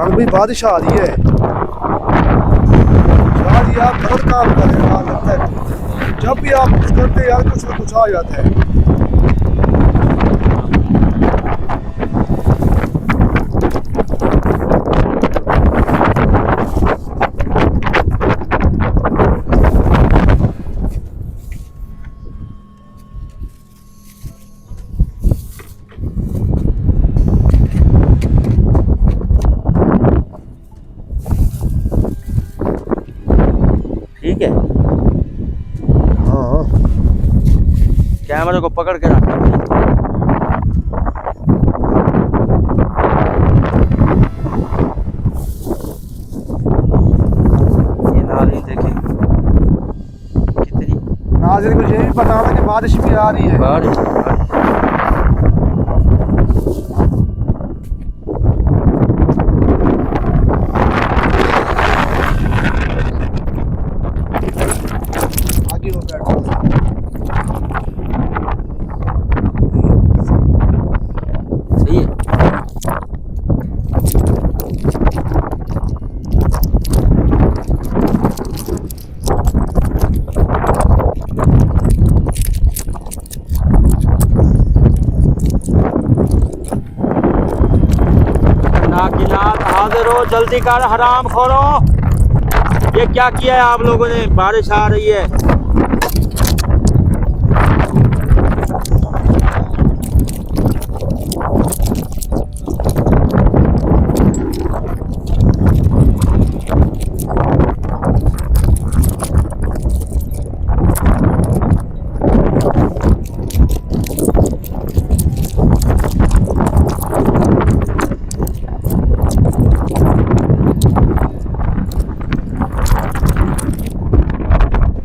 चल भाई बारिश आ रही है यार, ये आप गलत काम कर रहे हैं लगता है। जब भी आप कुछ करते हैं यार कुछ ना कुछ आ जाता है। ठीक है, हाँ कैमरे को पकड़ के रखना भाई। ये नाली देखिए कितनी नाज़िर को ये भी पता था कि बारिश भी आ रही है। बारिश बारिश। आगे हो बैठो। सही है। नाक गिनात हाजिर हो, जल्दी कर हराम खोरो। ये क्या किया है आप लोगों ने? बारिश आ रही है।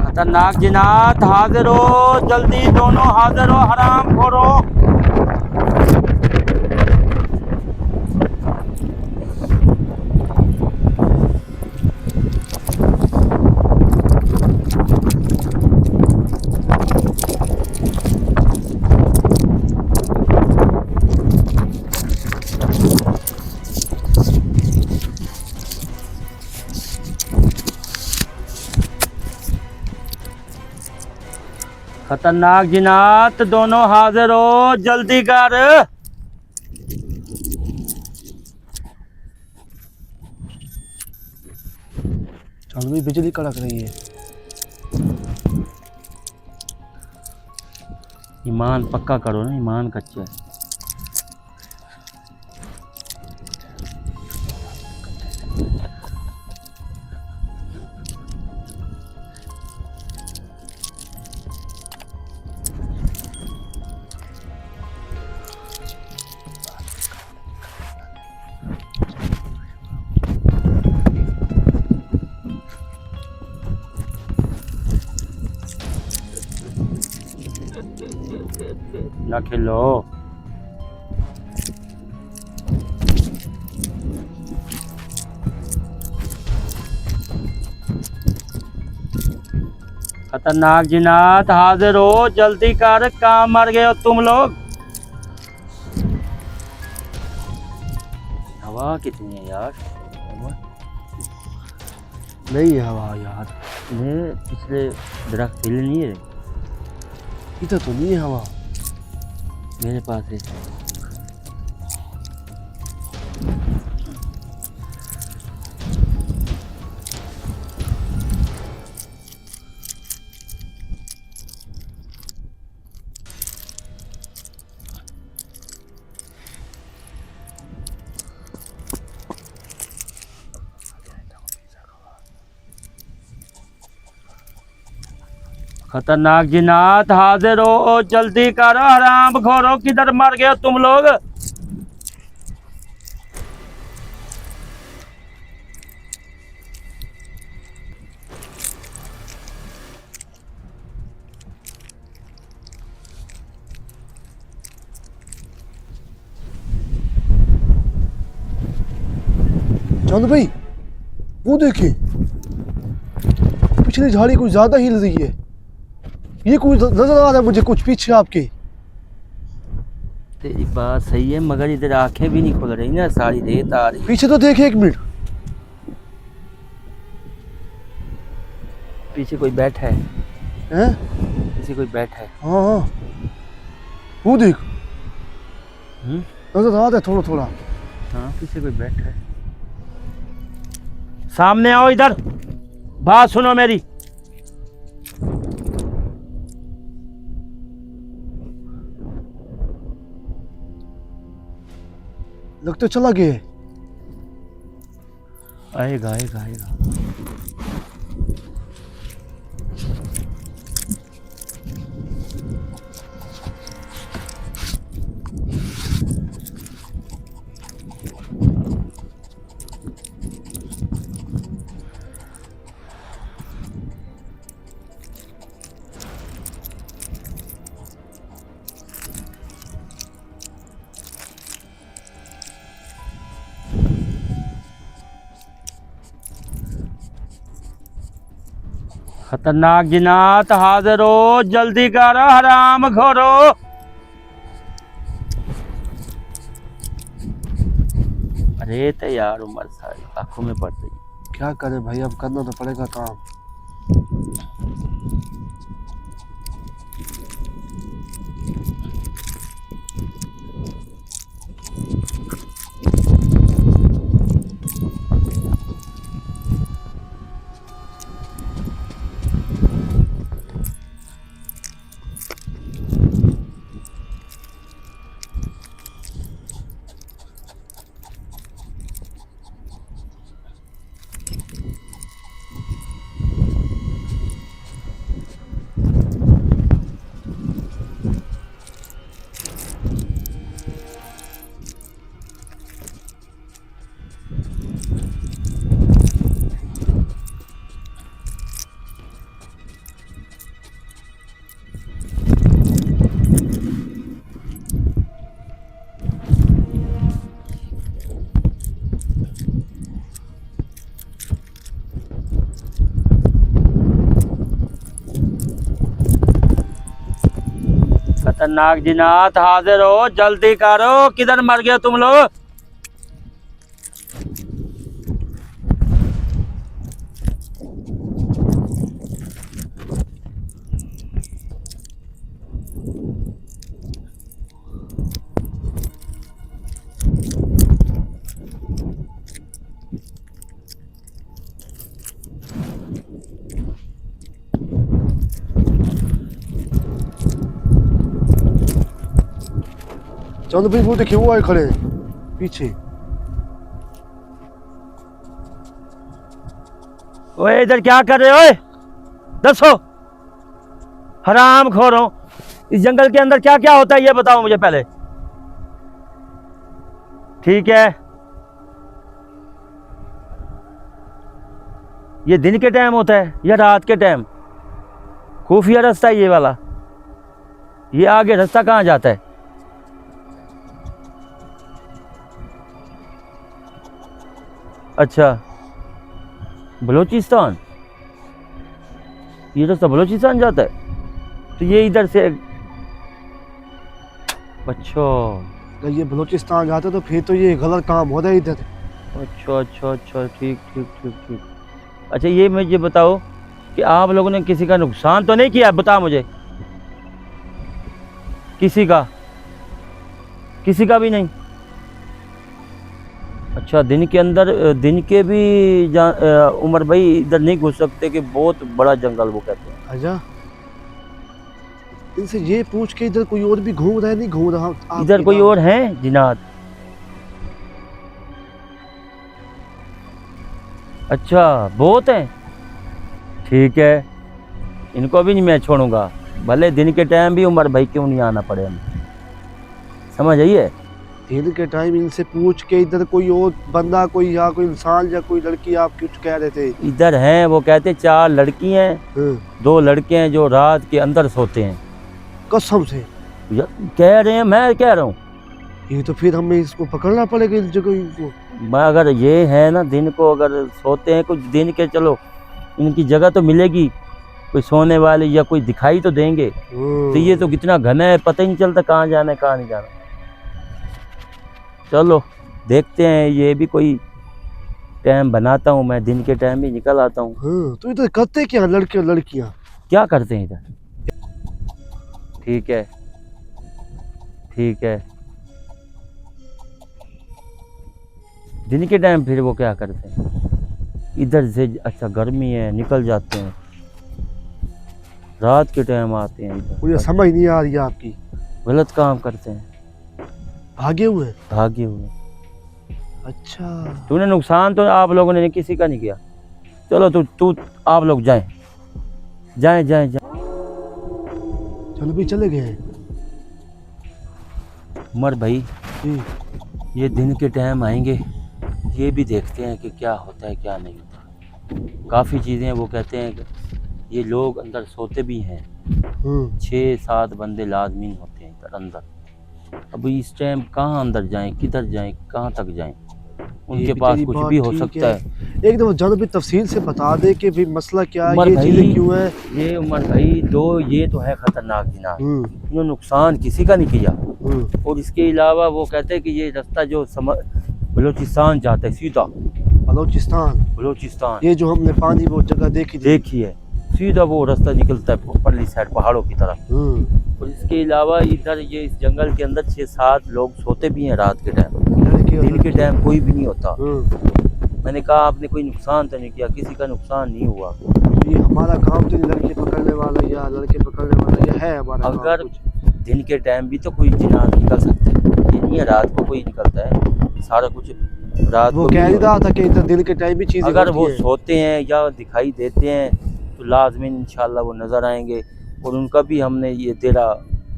खतरनाक जिनात हाजिर हो, जल्दी दोनों हाजिर हो हराम खोरो। खतरनाक जिनात दोनों हाजिर हो, जल्दी कर। चल भाई बिजली कड़क रही है। ईमान पक्का करो ना, ईमान कच्चा है। ना खेलो। खतरनाक जिनात हाजिर हो, जल्दी कर, काम मर गए हो तुम लोग। हवा कितनी है यार? नहीं है हवा यार, ये पिछले दरख्त हिल नहीं रहे। इधर तो नहीं है हवा। मेरे पास है। खतरनाक जिनात हाजिर हो, जल्दी करो हराम खोरो, किधर मर गए हो तुम लोग? चंद भाई वो देखिए, पिछली झाड़ी कुछ ज्यादा हिल रही है। ये कुछ नजर आ रहा है मुझे कुछ पीछे आपके। तेरी बात सही है मगर इधर आंखें भी नहीं खुल रही ना, सारी रेत आ रही। पीछे तो देख 1 मिनट। पीछे कोई बैठा है, हैं? पीछे कोई बैठा है। हाँ हाँ, वो देख, हम्म, नजर आ रहा है थोड़ा थोड़ा। हाँ पीछे कोई बैठा है। सामने आओ इधर, बात सुनो मेरी। लगता चला गया। आएगा आएगा आएगा। खतरनाक जिन्नात हाजिर हो, जल्दी करो हराम खोरो। अरे तैयार उम्र सारी आंखों में पड़ रही। क्या करे भाई, अब करना तो पड़ेगा काम। खतरनाक जिन्नात हाजिर हो, जल्दी करो। किधर मर गए तुम लोग? चंद भाई वो देखिए, वो आए खड़े हैं पीछे। ओए इधर क्या कर रहे हो? ओए दसो, हराम खोरो। इस जंगल के अंदर क्या क्या होता है ये बताओ मुझे पहले। ठीक है, ये दिन के टाइम होता है या रात के टाइम? खुफिया रास्ता है ये वाला? ये आगे रास्ता कहाँ जाता है? अच्छा, बलूचिस्तान। ये रास्ता बलूचिस्तान जाता है, तो ये इधर से। अच्छा अगर ये बलूचिस्तान जाते तो फिर तो ये गलत काम हो रहा है इधर। अच्छा अच्छा अच्छा, ठीक ठीक ठीक ठीक। अच्छा ये मुझे बताओ कि आप लोगों ने किसी का नुकसान तो नहीं किया? बता मुझे। किसी का भी नहीं? अच्छा, दिन के अंदर, दिन के भी उमर भाई इधर नहीं घुस सकते कि बहुत बड़ा जंगल वो कहते हैं। अच्छा, इनसे ये पूछ के इधर कोई और भी घूम रहा है? नहीं घूम रहा इधर कोई और है जिनात? अच्छा, बहुत है। ठीक है, इनको भी नहीं मैं छोड़ूंगा, भले दिन के टाइम भी उमर भाई क्यों नहीं आना पड़े हमें। समझ आइए? दिन के टाइम इनसे पूछ के इधर कोई और बंदा, कोई या कोई इंसान या कोई लड़की, आप कुछ कह रहे थे इधर हैं, वो कहते 4 लड़की हैं, 2 लड़के हैं जो रात के अंदर सोते हैं। कसम से कह रहे हैं, मैं कह रहा हूँ। ये तो फिर हमें इसको पकड़ना पड़ेगा इस जगह इनको। मैं अगर ये है ना, दिन को अगर सोते हैं कुछ दिन के, चलो इनकी जगह तो मिलेगी, कोई सोने वाले या कोई दिखाई तो देंगे। तो ये तो कितना घना है, पता ही नहीं चलता कहाँ जाना है कहाँ नहीं जाना। चलो देखते हैं, ये भी कोई टाइम बनाता हूँ मैं, दिन के टाइम भी निकल आता हूँ। हाँ, तो इधर करते क्या लड़के और लड़कियां? क्या करते हैं इधर? ठीक है ठीक है, दिन के टाइम फिर वो क्या करते हैं इधर से? अच्छा गर्मी है निकल जाते हैं, रात के टाइम आते हैं मुझे इधर, समझ नहीं आ रही आपकी। गलत काम करते हैं, भागे हुए? भागे हुए। अच्छा, तूने नुकसान तो आप लोगों ने किसी का नहीं किया। चलो तू तू आप लोग जाएं जाएं जाएं जाएं। चलो भी चले गए। उमर भाई जी, ये दिन के टाइम आएंगे, ये भी देखते हैं कि क्या होता है क्या नहीं होता। काफ़ी चीज़ें वो कहते हैं कि ये लोग अंदर सोते भी हैं, 6-7 बंदे लाजमी होते हैं इधर अंदर। अब इस टाइम कहाँ अंदर जाएं, किधर जाएं, कहाँ तक जाएं? उनके ये पास तेरी कुछ बात भी हो ठीक सकता है। एक दफा जरा भी तफसील से बता दे कि भाई मसला क्या है, उमर ये भाई, चीजें क्यों है। ये उमर भाई ये तो है खतरनाक जिनाह, हम्म, इन्होंने नुकसान किसी का नहीं किया। हम्म। और इसके अलावा वो कहते हैं कि ये रास्ता जो बलूचिस्तान जाता है सीधा, बलूचिस्तान ये जो हमने पानी वो जगह देखी थी। देखी है, सीधा वो रास्ता निकलता है ऊपरली साइड पहाड़ों की तरफ। और इसके अलावा इधर ये इस जंगल के अंदर 6-7 लोग सोते भी हैं रात के टाइम, लड़के और दिन के टाइम कोई भी नहीं होता। हम्म। मैंने कहा आपने कोई नुकसान तो नहीं किया, किसी का नुकसान नहीं हुआ। ये हमारा काम तो नहीं लड़के पकड़ने वाला या लड़के पकड़ने वाला, ये है हमारा काम अगर कुछ। दिन के टाइम भी तो कोई जिन्नात निकल सकता है, ये नहीं है रात को कोई निकलता है, सारा कुछ रात वो को कह भी रहा था कि इधर दिन के टाइम भी चीजें अगर होती वो हैं। सोते हैं या दिखाई देते हैं तो लाजमीन इंशाल्लाह वो नज़र आएंगे। और उनका भी हमने ये तेरा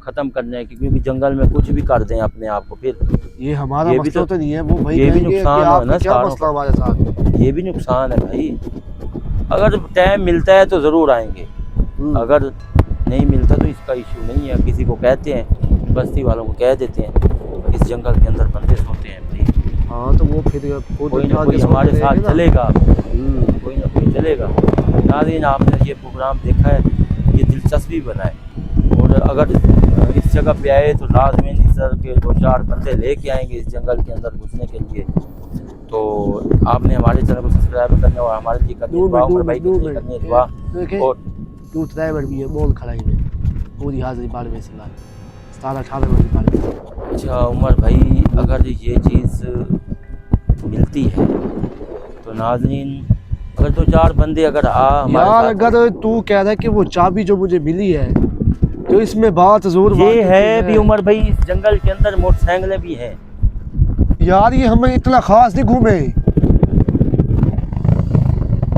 ख़त्म करना है, क्योंकि जंगल में कुछ भी कर दें अपने आप को, फिर ये हमारा ये भी मसला तो नहीं है, वो भाई ये भी कहेंगे कि नुकसान है आपका ना क्या सारों मसला का। हमारे साथ। ये भी नुकसान है भाई, अगर टाइम मिलता है तो ज़रूर आएंगे, अगर नहीं मिलता तो इसका इशू नहीं है। किसी को कहते हैं, बस्ती वालों को कह देते हैं इस जंगल के अंदर बंदे सोते हैं भाई, हाँ तो वो फिर कोई ना कोई हमारे साथ चलेगा, कोई ना कोई चलेगा। नाज़रीन आपने ये प्रोग्राम देखा है, ये दिलचस्पी बनाए, और अगर इस जगह पे आए तो लाजमीन इस तरह के 2-4 बंदे लेके आएंगे इस जंगल के अंदर घुसने के लिए। तो आपने हमारे चैनल को सब्सक्राइब करना और हमारे लिए करनी दुआ, उमर भाई के लिए करनी दुआ। और तू ड्राइवर भी है, बोल खड़ा ही पूरी हाजिरी बार में से 17-18 बजे बार में। अच्छा उमर भाई, अगर ये चीज़ मिलती है तो नाज़रीन अगर 2-4 बंदे अगर हमारे यार, साथ, अगर तू कह रहा है कि वो चाबी जो मुझे मिली है तो इसमें बात जरूर ये है भी उमर भाई, इस जंगल के अंदर मोटरसाइकिलें भी हैं यार, ये हमें इतना खास नहीं घूमे।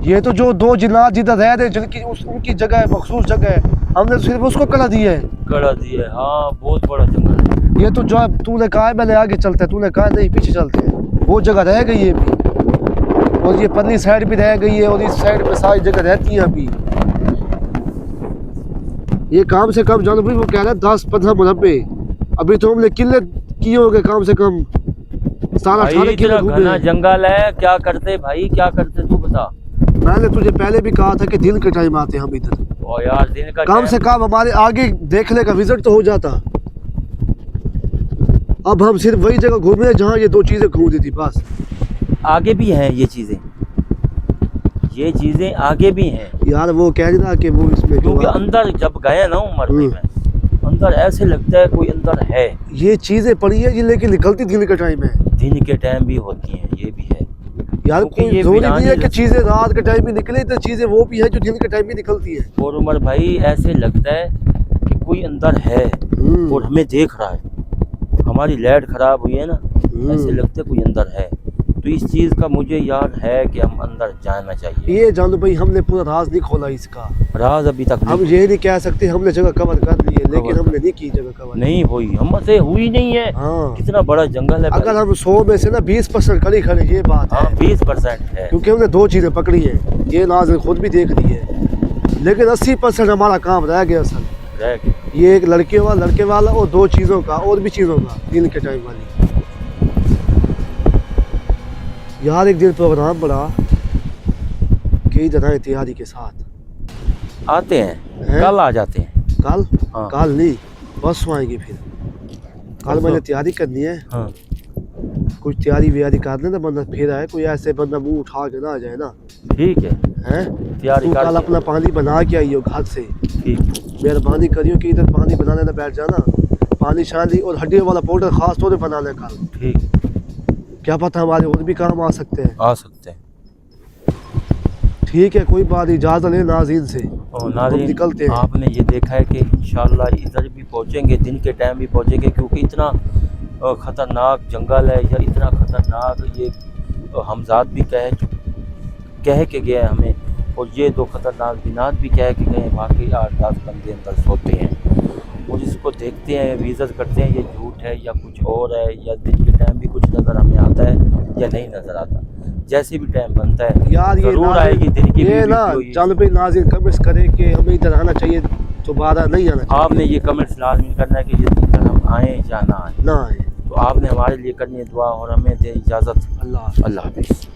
ये तो जो 2 जिन्नात जिधर रह रहे जिनकी उनकी जगह है, मखसूस जगह है, हमने तो सिर्फ उसको कड़ा दिया है। कड़ा दिया, हाँ बहुत बड़ा जंगल है। ये तो जो तूने कहा है मैंने आगे चलते हैं, तूने कहा नहीं पीछे चलते हैं, वो जगह रह गई है अभी। और ये पल्ली साइड भी रह गई है और इस साइड पे सारी जगह रहती है अभी। ये काम से कम जानो भाई, वो कह रहा है 10-15 मुरब्बे, अभी तो हमने किले किए होंगे कम से कम 17-18 किलो घना जंगल है, क्या करते भाई, क्या करते तू बता। मैंने तुझे पहले भी कहा था कि दिन के टाइम आते हम इधर, और यार दिन का कम से कम हमारे आगे देखने का विजिट तो हो जाता। अब हम सिर्फ वही जगह घूमे जहाँ ये 2 चीजें घूमती थी बस। आगे भी हैं ये चीज़ें, ये चीज़ें आगे भी हैं यार वो कह रही ना कि वो इसमें क्योंकि अंदर जब गए ना उमर भाई में, अंदर ऐसे लगता है कोई अंदर है। ये चीजें पड़ी है ये, लेकिन निकलती दिन के टाइम है, दिन के टाइम भी होती हैं, ये भी है यार। कोई जरूरी नहीं है कि चीजें रात के टाइम भी निकले, तो चीजें वो भी है जो दिन के टाइम भी निकलती है। और उमर भाई ऐसे लगता है कि कोई अंदर है और हमें देख रहा है, हमारी लाइट खराब हुई है ना, ऐसे लगता है कोई अंदर है। तो इस चीज़ का मुझे याद है कि हम अंदर जाना चाहिए। ये जानो भाई, हमने पूरा राज नहीं खोला इसका, राज अभी तक हम ये नहीं कह सकते हमने जगह कवर कर ली है, लेकिन हमने नहीं की जगह कवर, नहीं हुई, हमसे हुई नहीं है। हाँ, कितना बड़ा जंगल है। अगर हम 100 में से ना 20% खड़ी खड़े, ये बात है। हाँ 20% है, क्योंकि हमने 2 चीजें पकड़ी है, ये नाज़रीन खुद भी देख रही है, लेकिन 80% हमारा काम रह गया असल। रह गए। ये एक लड़के वाला और 2 चीज़ों का, और भी चीज़ों का दिन के टाइम वाली। यार एक दिन प्रोग्राम बड़ा कि इधर आए तैयारी के साथ आते हैं, कल आ जाते हैं। कल? हाँ। कल नहीं, परसों आएंगे फिर। कल मैंने तैयारी करनी है। हाँ कुछ तैयारी व्यारी कर लेना बंदा फिर आए, कोई ऐसे बंदा मुंह उठा के ना आ जाए ना। ठीक है, हैं तैयारी तू कर कल ले। अपना पानी बना के आइयो घर से, ठीक, मेहरबानी करियो कि इधर पानी बनाने ना बैठ जाना। पानी शानी और हड्डियों वाला पाउडर खास तौर पे बना ले कल, ठीक, क्या पता हमारे और भी काम आ सकते हैं। आ सकते हैं। ठीक है, कोई बात, इजाज़त ले नाज़रीन से, और हम नाज़रीन, निकलते हैं। आपने ये देखा है कि इंशाल्लाह इधर भी पहुँचेंगे, दिन के टाइम भी पहुँचेंगे, क्योंकि इतना ख़तरनाक जंगल है, या इतना ख़तरनाक ये हमज़ाद भी कह के गए हैं हमें, और ये दो ख़तरनाक दिनात भी कह के गए हैं। वाकई 8-10 बंदे अंदर सोते हैं और इसको देखते हैं, विज़िट करते हैं, ये झूठ है या कुछ और है, या दिन के टाइम भी कुछ नज़र हमें आता है या नहीं नज़र आता। जैसे भी टाइम बनता है यार ये ज़रूर आएगी दिन की ये ना वीडियो। चल पे नाज़रीन कमेंट्स करे कि हमें इधर आना चाहिए, दोबारा नहीं आना चाहिए। आपने ये कमेंट्स लाजमी करना है कि ये इधर हम आएँ या ना आएँ। ना आए। तो आपने हमारे लिए करनी है दुआ, और हमें दे इजाज़त। अल्लाह अल्लाह हाफ़िज़।